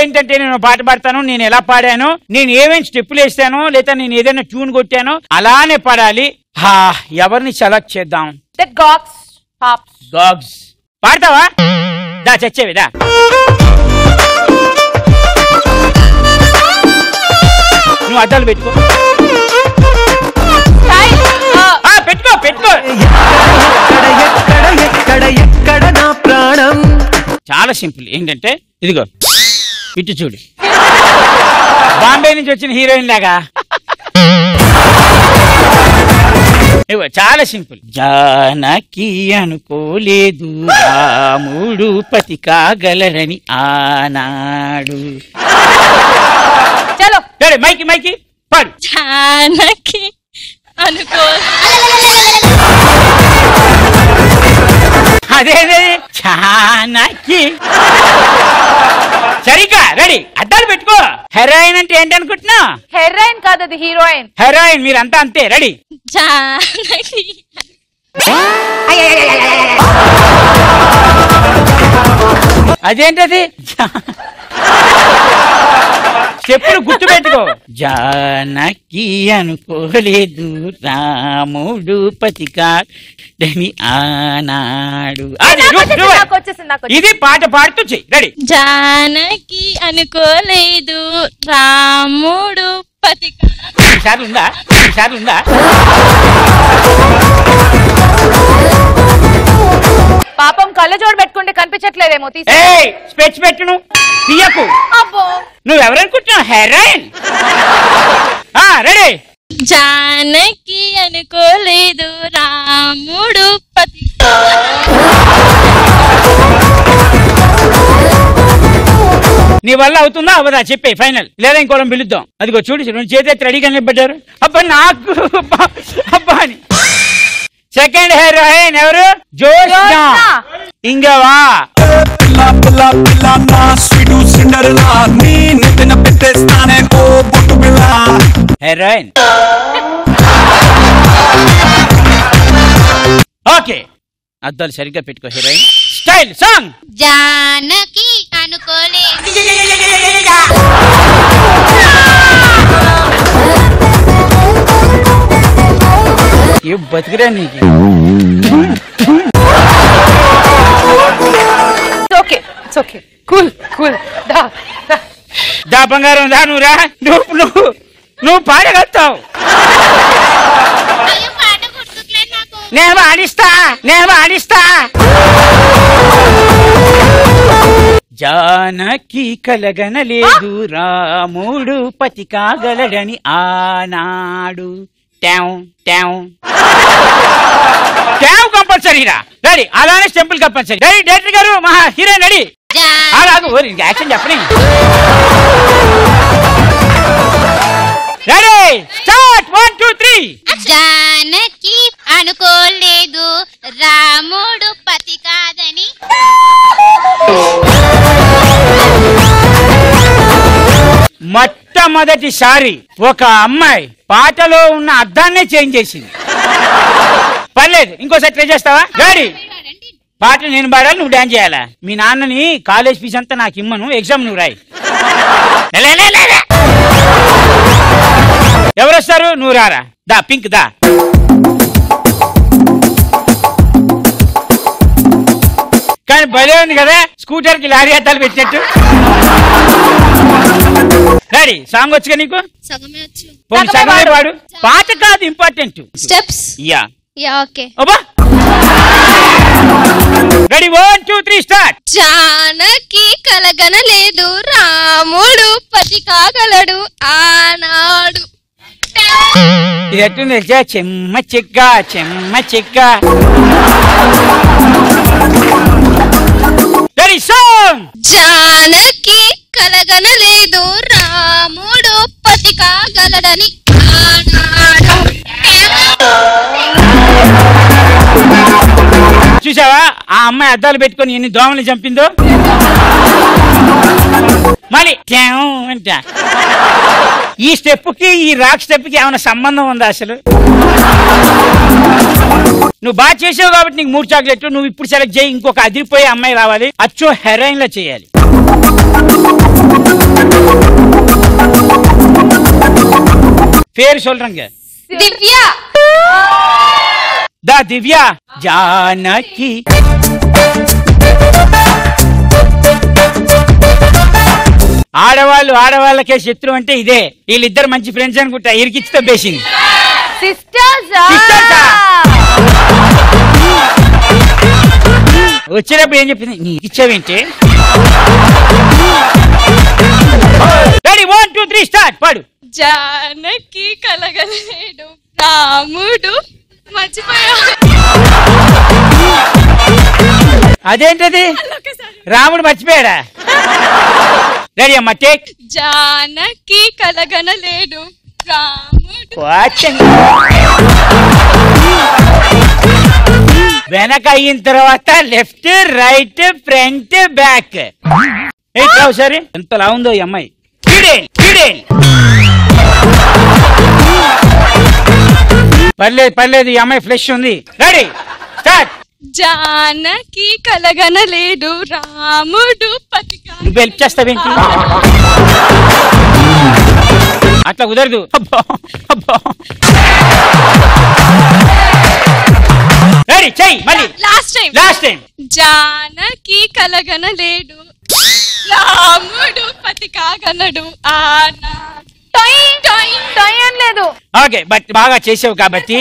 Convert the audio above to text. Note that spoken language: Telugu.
ఏంటంటే నేను పాట పాడతాను, నేను ఎలా పాడాను, నేను ఏమేమి స్టెప్పులు వేస్తాను, లేదా నేను ఏదైనా ట్యూన్ కొట్టాను అలానే పాడాలి. ఎవరిని సెలెక్ట్ చేద్దాం? గాగ్స్ పాడతావా? దా చచ్చేవిదా. నువ్వు అద్దాలు పెట్టుకో పెట్టుకో పెట్టుకో. చాలా సింపుల్. ఏంటంటే ఇదిగో ఇటు చూడు, బాంబే నుంచి వచ్చిన హీరోయిన్ లాగా. చాలా సింపుల్. జానకి అనుకోలేదు రాముడు పతి కాగలరని ఆనాడు. చలో మైకి మైకి పాడు. జానకి అనుకో అదే జానకి. సరిగ్గా రెడీ. అద్దాలు పెట్టుకో. హెరాయిన్ అంటే ఏంటనుకుంటున్నా? హెరాయిన్ కాదు, అది హీరోయిన్. హెరాయిన్ మీరంతా అంతే. రెడీ. జానకి అదేంటది? చెప్పులు గుర్తు పెట్టుకో. జానకి అనుకోలేదు రాముడు పతి కాగలరని ఆనాడు. ఇది పాట పాడుతూ చెయ్యి. రెడీ. జానకి అనుకోలేదు రాముడు పతి. ఈసారి ఉందా? ఈసారి ఉందా? పాపం కళ్ళజోడు పెట్టుకుంటే కనిపించట్లేదేమో. స్పెట్స్ పెట్టును తీయకు. నువ్వెవరనుకుంటున్నావు? హెరాయిన్. రెడీ. జానకి అనుకోలేదు రాముడు పతి. నీ వల్ల అవుతుందా అవదా చెప్పే ఫైనల్, లేదా ఇంకోళ్ళని పిలుద్దాం. అదిగో చూడు, రెండు చేతి రెడీగా నిలబడ్డారు. అబ్బా నాకు అబ్బా అని. సెకండ్ హీరోయిన్ ఎవరు? జోష్నా. ఇంగవా హీరోయిన్. ఓకే, అద్దాలు సరిగ్గా పెట్టుకో. Heroine style song. జానకి అనుకోలేదు ఏ బతికిరా నీకు. Okay okay cool cool. దా బంగారం దా. నువ్వు రా. నువ్వు పాడగలుగుతావు. నేను పాడిస్తా. జానకి కలగనలేదు రాముడు పతి కాగలడని ఆనాడు. కంపల్సరీరా. రెడీ. అలానే టెంపుల్ కంపల్సరీ. రెడీ. డైరెక్టర్ గారు మహా హీరోయిన్ రెడీ. అలాగే యాక్షన్ చెప్పని. Ready start. 1 2 3. జానకి అనుకోలేదు రాముడు పతి కాదని. మొట్టమొదటిసారి ఒక అమ్మాయి పాటలో ఉన్న అర్థాన్నే చేంజ్ చేసింది. పర్లేదు, ఇంకోసారి ట్రై చేస్తావా? రెడీ. పాట నేను పాడాలి, నువ్వు డాన్స్ చేయాలా? మీ నాన్నని కాలేజ్ ఫీజు అంతా నాకు ఇమ్మను, ఎగ్జామ్ నువ్వు రాయి. ఎవరొస్తారు? నువ్వు రారా. దా పింక్ దా. కానీ భలే ఉంది కదా, స్కూటర్ కి లారీ అద్దాలు పెట్టినట్టు. రెడీ. సాంగ్ వచ్చుగా నీకు? సగమే పాడు. పాట కాదు important, steps. Yeah okay. Ready 1 2 3 start. Janaki కలగనలేదు రాముడు పతి కాగలడు ఆనాడు. ఇది ఎట్టుంది? చెమ్మ చెక్క. Ready song. జానకి కలగనలేదు రాముడు పతి కాగలడని ఆనాడు. చూసావా ఆ అమ్మాయి అద్దాలు పెట్టుకొని ఎన్ని దోమలు చంపిందో. మళ్ళీ అంట. ఈ స్టెప్ కి ఈ రాక్ స్టెప్ కి ఏమైనా సంబంధం ఉందా అసలు? నువ్వు బాగా చేసావు కాబట్టి నీకు 3 చాక్లెట్లు. నువ్వు ఇప్పుడు సెలెక్ట్ చేయి. ఇంకొక అదిరిపోయే అమ్మాయి రావాలి, అచ్చో హెరాయిన్ లా చేయాలి. పేరు சொல்றங்க. దివ్య. దా దివ్య. జానకి. ఆడవాళ్ళకే శత్రు అంటే ఇదే. వీళ్ళిద్దరు మంచి ఫ్రెండ్స్ అనుకుంటా. ఇరికిచ్చితో బేసింది. వచ్చినప్పుడు ఏం చెప్పింది? నీ ఇచ్చావేంటి? Ready 1 2 3 start. పాడు. జానకి కలగలేడు రాముడు మర్చిపోయా. అదేంటది? రాముడు మర్చిపోయాడా? రెడీ అమ్మా టేక్. జానకి కలగనలేడు రాముడు. వెనక అయిన తర్వాత లెఫ్ట్ రైట్ ఫ్రంట్ బ్యాక్. ఒకసారి ఎంతలా ఉందో ఈ అమ్మాయి. పర్లేదు ఈ అమ్మాయి ఫ్లెష్ ఉంది. Ready start. జానకి కలగనలేడు రాముడు పతిగా. నువ్వు హెల్ప్ చేస్తావేంటి? అట్లా కుదరదు. రెడీ చెయ్యి మళ్ళీ. Last time. జానకి కలగనలేడు రాముడు పతి కాగనడు. లేదు. ఓకే బట్ బాగా చేసావు కాబట్టి